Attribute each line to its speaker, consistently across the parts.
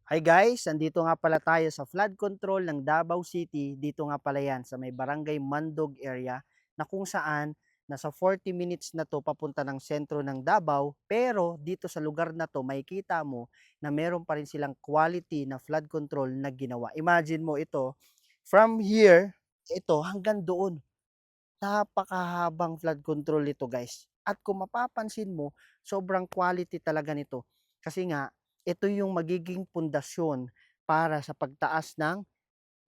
Speaker 1: Hi guys, andito nga pala tayo sa flood control ng Davao City. Dito nga pala yan sa may barangay Mandog area na kung saan nasa 40 minutes na to papunta ng sentro ng Davao. Pero dito sa lugar na to makikita mo na meron pa rin silang quality na flood control na ginawa. Imagine mo ito, from here, ito hanggang doon. Napakahabang flood control nito guys. At kung mapapansin mo, sobrang quality talaga nito. Kasi nga, ito yung magiging pundasyon para sa pagtaas ng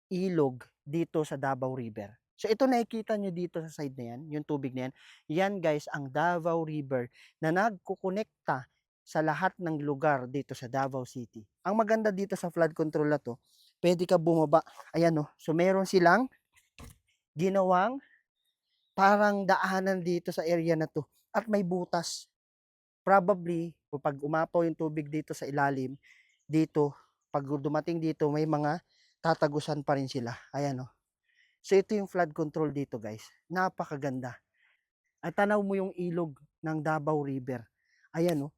Speaker 1: ilog dito sa Davao River. So ito nakikita nyo dito sa side na yan, yung tubig na yan. Yan guys ang Davao River na nagkukonekta sa lahat ng lugar dito sa Davao City. Ang maganda dito sa flood control na to, pwede ka bumaba. Ayan o. So meron silang ginawang parang daanan dito sa area na to at may butas. Probably, pag umapaw yung tubig dito sa ilalim, dito, pag dumating dito, may mga tatagusan pa rin sila. Ayan o. So, ito yung flood control dito, guys. Napakaganda. At tanaw mo yung ilog ng Davao River. Ayan o.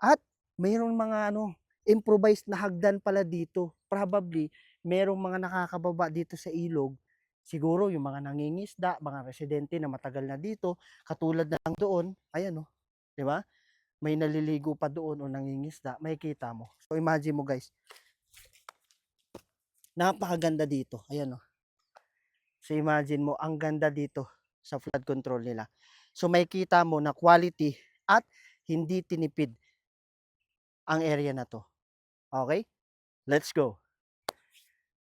Speaker 1: At mayroong mga improvised na hagdan pala dito. Probably, merong mga nakakababa dito sa ilog. Siguro yung mga nangingisda, mga residente na matagal na dito, katulad na lang doon, ayan o, di ba? May naliligo pa doon o nangingisda, makikita mo. So imagine mo guys, napakaganda dito. Ayan o. So imagine mo, ang ganda dito sa flood control nila. So makikita mo na quality at hindi tinipid ang area na to. Okay? Let's go.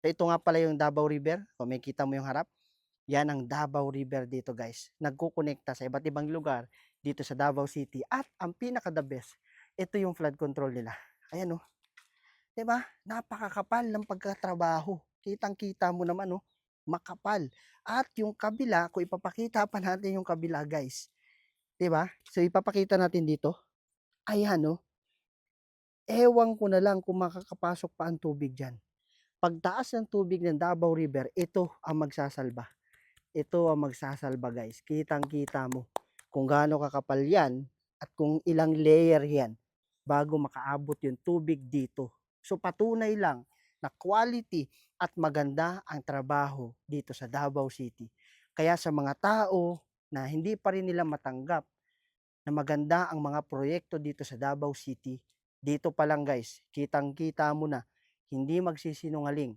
Speaker 1: Ito nga pala yung Davao River. Kung makikita mo yung harap, yan ang Davao River dito guys. Nagkukonekta sa iba't ibang lugar dito sa Davao City. At ang pinaka the best, ito yung flood control nila. Ayan o. Diba? Napakakapal ng pagkatrabaho. Kitang-kita mo naman oh, makapal. At yung kabila, kung ipapakita pa natin yung kabila guys. Diba? So ipapakita natin dito. Ayan oh. Ewan ko na lang kung makakapasok pa ang tubig dyan. Pagtaas ng tubig ng Davao River, ito ang magsasalba. Ito ang magsasalba guys. Kitang-kita mo kung gaano kakapal yan at kung ilang layer yan bago makaabot yung tubig dito. So patunay lang na quality at maganda ang trabaho dito sa Davao City. Kaya sa mga tao na hindi pa rin nila matanggap na maganda ang mga proyekto dito sa Davao City, dito pa lang guys, kitang-kita mo na hindi magsisinungaling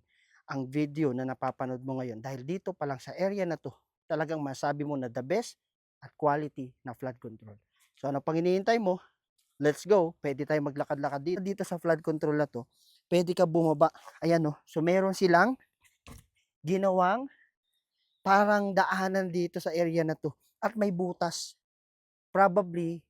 Speaker 1: ang video na napapanood mo ngayon dahil dito pa lang sa area na to talagang masabi mo na the best at quality na flood control. So ano pang hinihintay mo? Let's go. Pwede tayo maglakad-lakad dito sa flood control na to. Pwede ka bumaba. Ayan oh. So meron silang ginawang parang daanan dito sa area na to at may butas. Probably